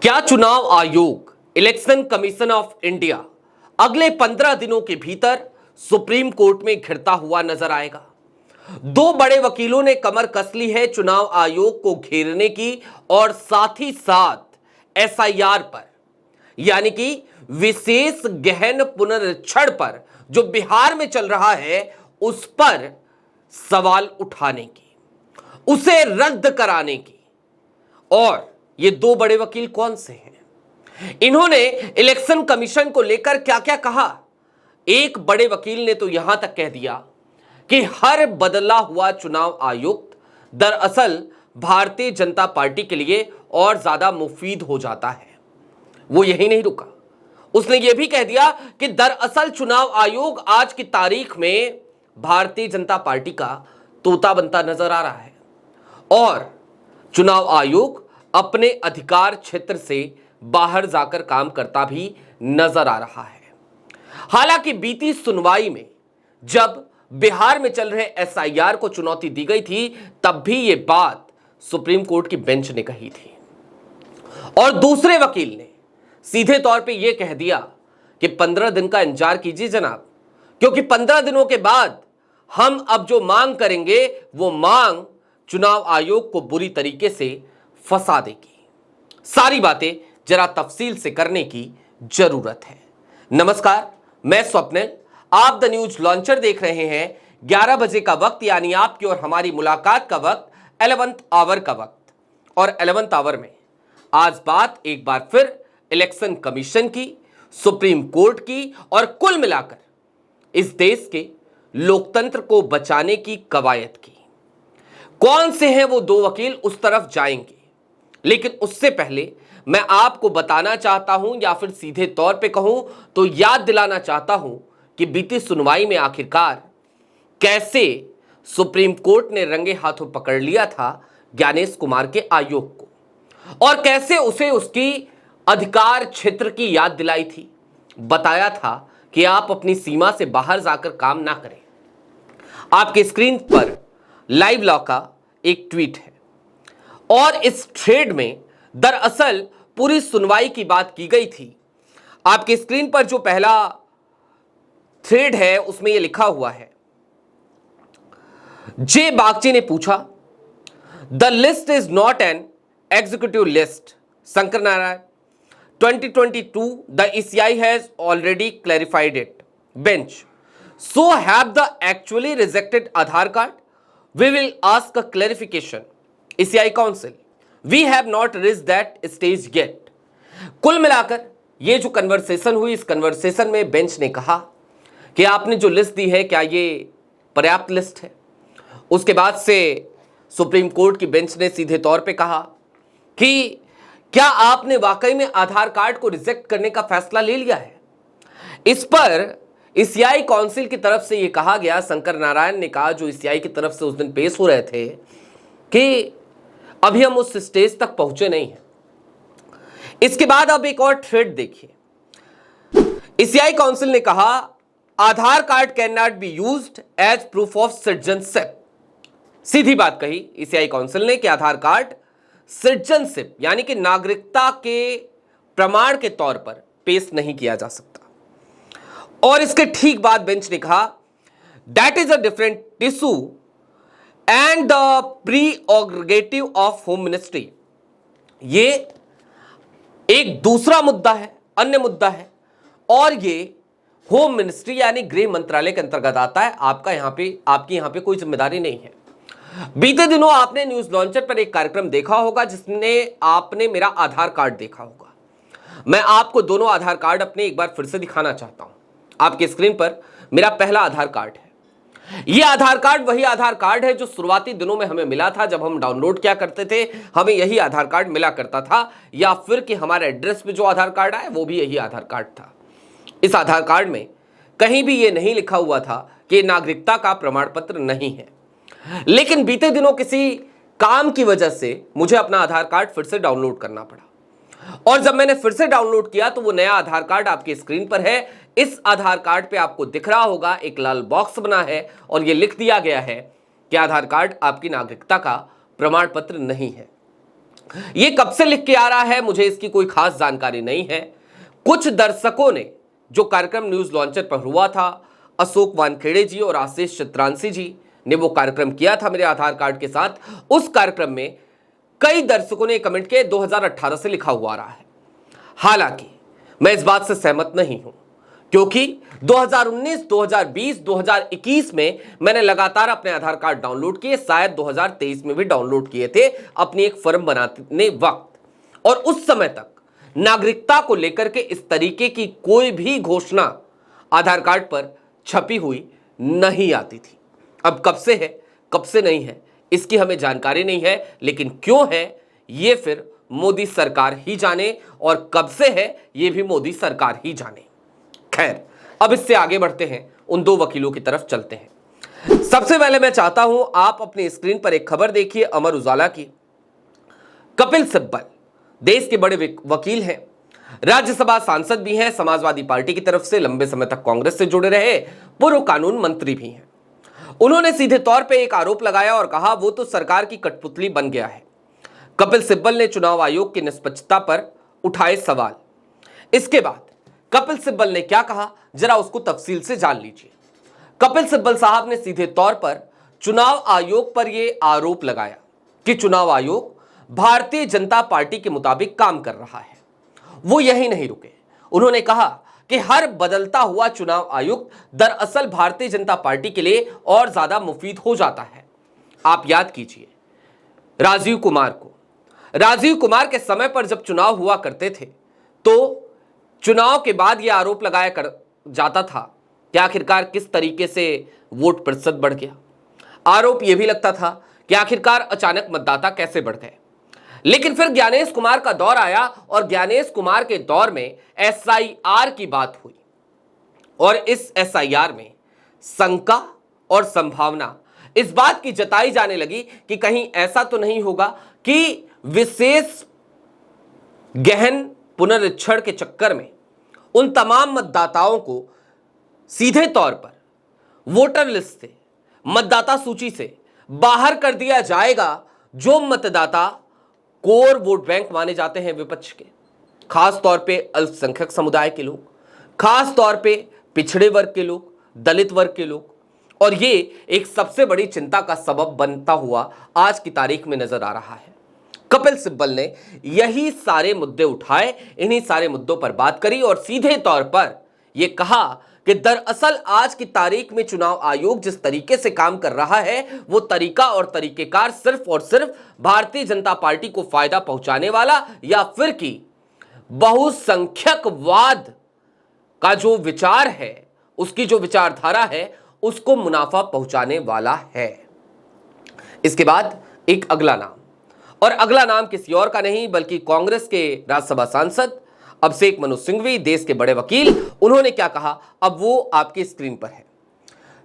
क्या चुनाव आयोग, इलेक्शन कमीशन ऑफ इंडिया अगले 15 दिनों के भीतर सुप्रीम कोर्ट में घिरता हुआ नजर आएगा? दो बड़े वकीलों ने कमर कस ली है चुनाव आयोग को घेरने की और साथ ही साथ एसआईआर पर, यानी कि विशेष गहन पुनरीक्षण पर जो बिहार में चल रहा है उस पर सवाल उठाने की, उसे रद्द कराने की। और ये दो बड़े वकील कौन से हैं? इन्होंने इलेक्शन कमीशन को लेकर क्या क्या कहा? एक बड़े वकील ने तो यहां तक कह दिया कि हर बदला हुआ चुनाव आयुक्त दरअसल भारतीय जनता पार्टी के लिए और ज्यादा मुफीद हो जाता है। वो यही नहीं रुका, उसने ये भी कह दिया कि दरअसल चुनाव आयोग आज की तारीख में भारतीय जनता पार्टी का तोता बनता नजर आ रहा है और चुनाव आयोग अपने अधिकार क्षेत्र से बाहर जाकर काम करता भी नजर आ रहा है। हालांकि बीती सुनवाई में जब बिहार में चल रहे एसआईआर को चुनौती दी गई थी तब भी यह बात सुप्रीम कोर्ट की बेंच ने कही थी और दूसरे वकील ने सीधे तौर पे यह कह दिया कि 15 दिन का इंतजार कीजिए जनाब, क्योंकि 15 दिनों के बाद हम अब जो मांग करेंगे वो मांग चुनाव आयोग को बुरी तरीके से फंसा देगी। सारी बातें जरा तफसील से करने की जरूरत है। नमस्कार, मैं स्वप्निल, आप द न्यूज लॉन्चर देख रहे हैं। 11 बजे का वक्त यानी आपकी और हमारी मुलाकात का वक्त 11th आवर का वक्त, और 11th आवर में आज बात एक बार फिर इलेक्शन कमीशन की, सुप्रीम कोर्ट की और कुल मिलाकर इस देश के लोकतंत्र को बचाने की कवायद की। कौन से हैं वो दो वकील, उस तरफ जाएंगे, लेकिन उससे पहले मैं आपको बताना चाहता हूं या फिर सीधे तौर पे कहूं तो याद दिलाना चाहता हूं कि बीती सुनवाई में आखिरकार कैसे सुप्रीम कोर्ट ने रंगे हाथों पकड़ लिया था ज्ञानेश कुमार के आयोग को और कैसे उसे उसकी अधिकार क्षेत्र की याद दिलाई थी। बताया था कि आप अपनी सीमा से बाहर जाकर काम ना करें। आपके स्क्रीन पर लाइव लॉ का एक ट्वीट है और इस थ्रेड में दरअसल पूरी सुनवाई की बात की गई थी। आपके स्क्रीन पर जो पहला थ्रेड है उसमें यह लिखा हुआ है, जे बागची ने पूछा, the list is not an executive list, Shankar Narayan 2022 the ECI has already clarified it. Bench. So have the actually rejected Aadhaar card? We will ask a clarification. ECI Council. We have not reached that stage yet. कुल मिलाकर ये जो conversation हुई, इस conversation में bench ने कहा कि आपने जो लिस्ट दी है क्या ये पर्याप्त लिस्ट है। उसके बाद से सुप्रीम कोर्ट की बेंच ने सीधे तौर पे कहा कि क्या आपने वाकई में आधार कार्ड को रिजेक्ट करने का फैसला ले लिया है। इस पर ईसीआई काउंसिल की तरफ से यह कहा गया, शंकर नारायण ने कहा जो ईसीआई की तरफ से उस दिन पेश हो रहे थे, कि अभी हम उस स्टेज तक पहुंचे नहीं हैं। इसके बाद अब एक और थ्रेड देखिए। ईसीआई काउंसिल ने कहा Aadhaar card can not be used as proof of citizenship. सीधी बात कही ईसीआई काउंसिल ने कि आधार कार्ड सिटीजनशिप यानी कि नागरिकता के प्रमाण के तौर पर पेश नहीं किया जा सकता। और इसके ठीक बाद बेंच ने कहा that is a different issue and the prerogative of home ministry. ये एक दूसरा मुद्दा है, अन्य मुद्दा है, और ये होम मिनिस्ट्री यानी गृह मंत्रालय के अंतर्गत आता है। आपकी यहां पे कोई जिम्मेदारी नहीं है। बीते दिनों आपने न्यूज लॉन्चर पर एक कार्यक्रम देखा होगा जिसने आपने मेरा आधार कार्ड देखा होगा। मैं आपको दोनों आधार कार्ड अपने एक बार फिर से दिखाना चाहता हूं। आपके स्क्रीन पर मेरा पहला आधार कार्ड है। यह आधार कार्ड वही आधार कार्ड है जो शुरुआती दिनों में हमें मिला था। जब हम डाउनलोड किया करते थे हमें यही आधार कार्ड मिला करता था, या फिर कि हमारे एड्रेस पे जो आधार कार्ड आए वो भी यही आधार कार्ड था। इस आधार कार्ड में कहीं भी यह नहीं लिखा हुआ था कि नागरिकता का प्रमाण पत्र नहीं है। लेकिन बीते दिनों किसी काम की वजह से मुझे अपना आधार कार्ड फिर से डाउनलोड करना पड़ा, और जब मैंने फिर से डाउनलोड किया तो वो नया आधार कार्ड आपके स्क्रीन पर है। इस आधार कार्ड पे आपको दिख रहा होगा एक लाल बॉक्स बना है और ये लिख दिया गया है कि आधार कार्ड आपकी नागरिकता का प्रमाण पत्र नहीं है। ये कब से लिख के आ रहा है मुझे इसकी कोई खास जानकारी नहीं है। कुछ दर्शकों ने, जो कार्यक्रम न्यूज लॉन्चर पर हुआ था, अशोक वानखेड़े जी और आशीष चित्रांशी जी ने वो कार्यक्रम किया था मेरे आधार कार्ड के साथ। उस कार्यक्रम में कई दर्शकों ने कमेंट किए 2018 से लिखा हुआ रहा है। हालांकि मैं इस बात से सहमत नहीं हूं, क्योंकि 2019, 2020, 2021 में मैंने लगातार अपने आधार कार्ड डाउनलोड किए, शायद 2023 में भी डाउनलोड किए थे अपनी एक फर्म बनाने वक्त। और उस समय तक नागरिकता को लेकर के इस तरीके की कोई भी घोषणा आधार कार्ड पर छपी हुई नहीं आती थी। अब कब से है, कब से नहीं है, इसकी हमें जानकारी नहीं है, लेकिन क्यों है ये फिर मोदी सरकार ही जाने, और कब से है ये भी मोदी सरकार ही जाने। खैर, अब इससे आगे बढ़ते हैं, उन दो वकीलों की तरफ चलते हैं। सबसे पहले मैं चाहता हूं आप अपनी स्क्रीन पर एक खबर देखिए अमर उजाला की। कपिल सिब्बल देश के बड़े वकील हैं, राज्यसभा सांसद भी हैं, समाजवादी पार्टी की तरफ से लंबे समय तक कांग्रेस से जुड़े रहे, पूर्व कानून मंत्री भी हैं। उन्होंने सीधे तौर पे एक आरोप लगाया और कहा वो तो सरकार की कठपुतली बन गया है। कपिल सिब्बल ने चुनाव आयोग की निष्पक्षता पर उठाए सवाल। इसके बाद कपिल सिब्बल ने क्या कहा, जरा उसको तफसील से जान लीजिए। कपिल सिब्बल साहब ने सीधे तौर पर चुनाव आयोग पर यह आरोप लगाया कि चुनाव आयोग भारतीय जनता पार्टी के मुताबिक काम कर रहा है। वो यही नहीं रुके, उन्होंने कहा कि हर बदलता हुआ चुनाव आयुक्त दरअसल भारतीय जनता पार्टी के लिए और ज्यादा मुफीद हो जाता है। आप याद कीजिए राजीव कुमार के समय पर जब चुनाव हुआ करते थे तो चुनाव के बाद यह आरोप लगाया कर जाता था कि आखिरकार किस तरीके से वोट प्रतिशत बढ़ गया। आरोप यह भी लगता था कि आखिरकार अचानक मतदाता कैसे बढ़ गए। लेकिन फिर ज्ञानेश कुमार का दौर आया और ज्ञानेश कुमार के दौर में एसआईआर की बात हुई, और इस एसआईआर में शंका और संभावना इस बात की जताई जाने लगी कि कहीं ऐसा तो नहीं होगा कि विशेष गहन पुनरीक्षण के चक्कर में उन तमाम मतदाताओं को सीधे तौर पर वोटर लिस्ट से, मतदाता सूची से बाहर कर दिया जाएगा, जो मतदाता कोर वोट बैंक माने जाते हैं विपक्ष के, खास तौर पे अल्पसंख्यक समुदाय के लोग, खास तौर पे पिछड़े वर्ग के लोग, दलित वर्ग के लोग। और ये एक सबसे बड़ी चिंता का सबब बनता हुआ आज की तारीख में नजर आ रहा है। कपिल सिब्बल ने यही सारे मुद्दे उठाए, इन्हीं सारे मुद्दों पर बात करी और सीधे तौर पर यह कहा कि दरअसल आज की तारीख में चुनाव आयोग जिस तरीके से काम कर रहा है वो तरीका और तरीकेकार सिर्फ और सिर्फ भारतीय जनता पार्टी को फायदा पहुंचाने वाला, या फिर कि बहुसंख्यकवाद का जो विचार है, उसकी जो विचारधारा है, उसको मुनाफा पहुंचाने वाला है। इसके बाद एक अगला नाम, और अगला नाम किसी और का नहीं बल्कि कांग्रेस के राज्यसभा सांसद अभिषेक मनु सिंघवी, देश के बड़े वकील। उन्होंने क्या कहा अब वो आपकी स्क्रीन पर है।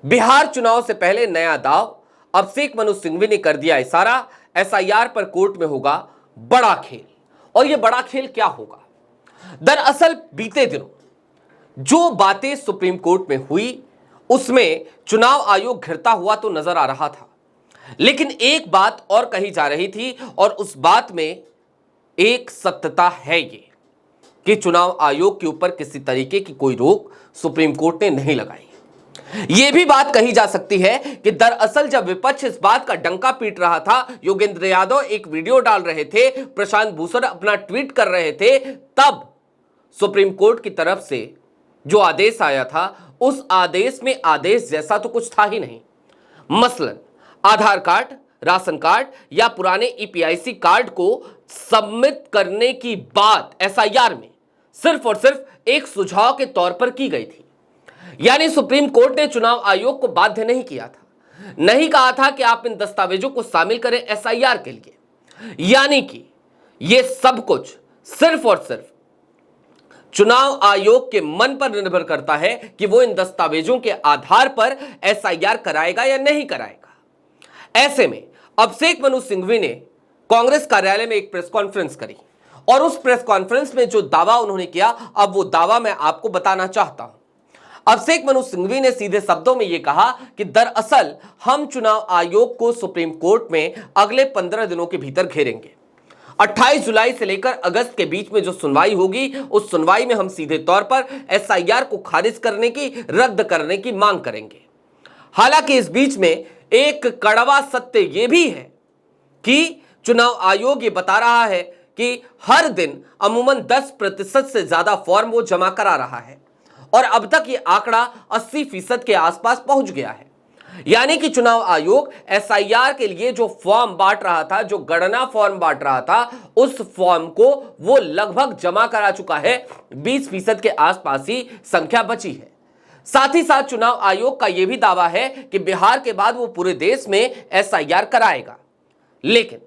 बिहार चुनाव से पहले नया दाव, अभिषेक मनु सिंघवी ने कर दिया इशारा, एसआईआर पर कोर्ट में होगा बड़ा खेल। और यह बड़ा खेल क्या होगा? दरअसल बीते दिनों जो बातें सुप्रीम कोर्ट में हुई उसमें चुनाव आयोग घिरता हुआ तो नजर आ रहा था, लेकिन एक बात और कही जा रही थी, और उस बात में एक सत्यता है ये कि चुनाव आयोग के ऊपर किसी तरीके की कोई रोक सुप्रीम कोर्ट ने नहीं लगाई। यह भी बात कही जा सकती है कि दरअसल जब विपक्ष इस बात का डंका पीट रहा था, योगेंद्र यादव एक वीडियो डाल रहे थे, प्रशांत भूषण अपना ट्वीट कर रहे थे, तब सुप्रीम कोर्ट की तरफ से जो आदेश आया था उस आदेश में आदेश जैसा तो कुछ था ही नहीं। मसलन आधार कार्ड, राशन कार्ड या पुराने ईपीआईसी कार्ड को सबमिट करने की बात एसआईआर में सिर्फ और सिर्फ एक सुझाव के तौर पर की गई थी। यानी सुप्रीम कोर्ट ने चुनाव आयोग को बाध्य नहीं किया था, नहीं कहा था कि आप इन दस्तावेजों को शामिल करें एसआईआर के लिए। यानी कि यह सब कुछ सिर्फ और सिर्फ चुनाव आयोग के मन पर निर्भर करता है कि वो इन दस्तावेजों के आधार पर एसआईआर कराएगा या नहीं कराएगा। ऐसे में अभिषेक मनु सिंघवी ने कांग्रेस कार्यालय में एक प्रेस कॉन्फ्रेंस करी, और उस प्रेस कॉन्फ्रेंस में जो दावा उन्होंने किया, अब वो दावा मैं आपको बताना चाहता हूं। अभिषेक मनु सिंघवी ने सीधे शब्दों में यह कहा कि दरअसल हम चुनाव आयोग को सुप्रीम कोर्ट में अगले 15 दिनों के भीतर घेरेंगे, 28 जुलाई से लेकर अगस्त के बीच में जो सुनवाई होगी, उस सुनवाई में हम सीधे तौर पर एसआईआर को खारिज करने की, रद्द करने की मांग करेंगे। हालांकि इस बीच में एक कड़वा सत्य यह भी है कि चुनाव आयोग ये बता रहा है कि हर दिन अमूमन 10% से ज्यादा फॉर्म वो जमा करा रहा है और अब तक ये आंकड़ा 80% के आसपास पहुंच गया है। यानी कि चुनाव आयोग एसआईआर के लिए जो फॉर्म बांट रहा था, जो गणना फॉर्म बांट रहा था, उस फॉर्म को वो लगभग जमा करा चुका है। 20% के आसपास ही संख्या बची है। साथ ही साथ चुनाव आयोग का यह भी दावा है कि बिहार के बाद वो पूरे देश में एसआईआर कराएगा। लेकिन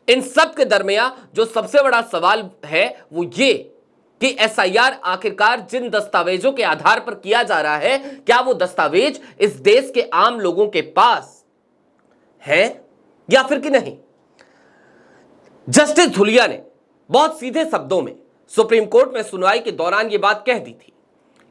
इन सब के दरमियान जो सबसे बड़ा सवाल है वो ये कि एसआईआर आखिरकार जिन दस्तावेजों के आधार पर किया जा रहा है, क्या वो दस्तावेज इस देश के आम लोगों के पास है या फिर कि नहीं। जस्टिस धुलिया ने बहुत सीधे शब्दों में सुप्रीम कोर्ट में सुनवाई के दौरान यह बात कह दी थी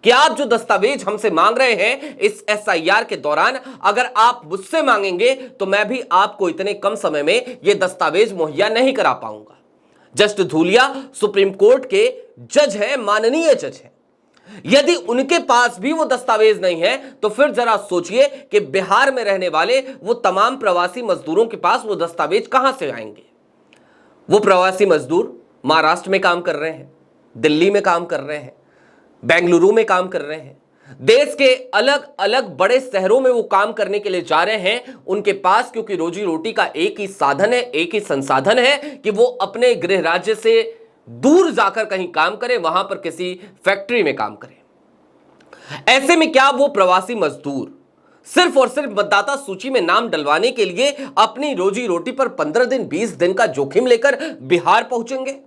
कि आप जो दस्तावेज हमसे मांग रहे हैं इस एसआईआर के दौरान, अगर आप मुझसे मांगेंगे तो मैं भी आपको इतने कम समय में यह दस्तावेज मुहैया नहीं करा पाऊंगा। जस्टिस धूलिया सुप्रीम कोर्ट के जज है, माननीय जज है। यदि उनके पास भी वो दस्तावेज नहीं है तो फिर जरा सोचिए कि बिहार में रहने वाले वो तमाम प्रवासी मजदूरों के पास वो दस्तावेज कहां से आएंगे। वो प्रवासी मजदूर महाराष्ट्र में काम कर रहे हैं, दिल्ली में काम कर रहे हैं, बेंगलुरु में काम कर रहे हैं, देश के अलग अलग बड़े शहरों में वो काम करने के लिए जा रहे हैं। उनके पास क्योंकि रोजी रोटी का एक ही साधन है, एक ही संसाधन है कि वो अपने गृह राज्य से दूर जाकर कहीं काम करें, वहां पर किसी फैक्ट्री में काम करें। ऐसे में क्या वो प्रवासी मजदूर सिर्फ और सिर्फ मतदाता सूची में नाम डलवाने के लिए अपनी रोजी रोटी पर 15 दिन 20 दिन का जोखिम लेकर बिहार पहुंचेंगे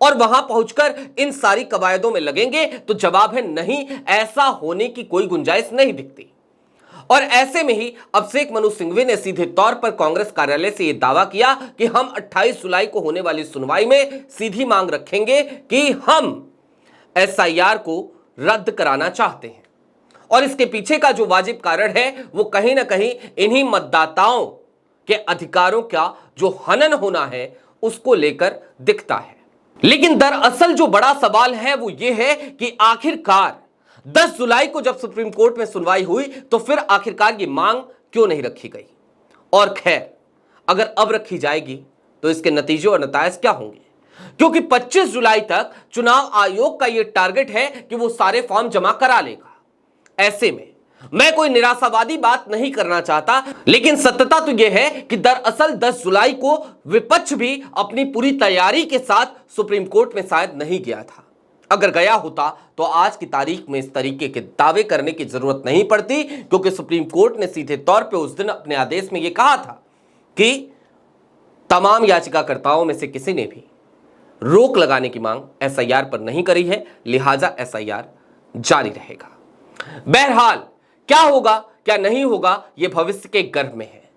और वहां पहुंचकर इन सारी कवायदों में लगेंगे? तो जवाब है नहीं, ऐसा होने की कोई गुंजाइश नहीं दिखती। और ऐसे में ही अभिषेक मनु सिंघवी ने सीधे तौर पर कांग्रेस कार्यालय से यह दावा किया कि हम 28 जुलाई को होने वाली सुनवाई में सीधी मांग रखेंगे कि हम एसआईआर को रद्द कराना चाहते हैं। और इसके पीछे का जो वाजिब कारण है वो कहीं ना कहीं इन्हीं मतदाताओं के अधिकारों का जो हनन होना है उसको लेकर दिखता है। लेकिन दरअसल जो बड़ा सवाल है वो ये है कि आखिरकार 10 जुलाई को जब सुप्रीम कोर्ट में सुनवाई हुई तो फिर आखिरकार ये मांग क्यों नहीं रखी गई। और खैर, अगर अब रखी जाएगी तो इसके नतीजे और नतायज क्या होंगे, क्योंकि 25 जुलाई तक चुनाव आयोग का यह टारगेट है कि वो सारे फॉर्म जमा करा लेगा। ऐसे में मैं कोई निराशावादी बात नहीं करना चाहता, लेकिन सत्यता तो यह है कि दरअसल 10 जुलाई को विपक्ष भी अपनी पूरी तैयारी के साथ सुप्रीम कोर्ट में शायद नहीं गया था। अगर गया होता तो आज की तारीख में इस तरीके के दावे करने की जरूरत नहीं पड़ती, क्योंकि सुप्रीम कोर्ट ने सीधे तौर पे उस दिन अपने आदेश में यह कहा था कि तमाम याचिकाकर्ताओं में से किसी ने भी रोक लगाने की मांग एसआईआर पर नहीं करी है, लिहाजा एसआईआर जारी रहेगा। बहरहाल क्या होगा क्या नहीं होगा यह भविष्य के गर्भ में है।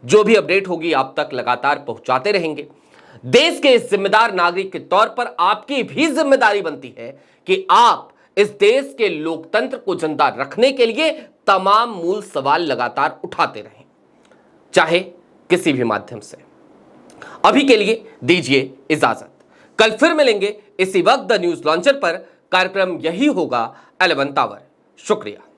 जो भी अपडेट होगी आप तक लगातार पहुंचाते रहेंगे। देश के इस जिम्मेदार नागरिक के तौर पर आपकी भी जिम्मेदारी बनती है कि आप इस देश के लोकतंत्र को जिंदा रखने के लिए तमाम मूल सवाल लगातार उठाते रहें, चाहे किसी भी माध्यम से। अभी के लिए दीजिए इजाजत। कल फिर मिलेंगे इसी वक्त द न्यूज लॉन्चर पर। कार्यक्रम यही होगा 11 आवर। शुक्रिया।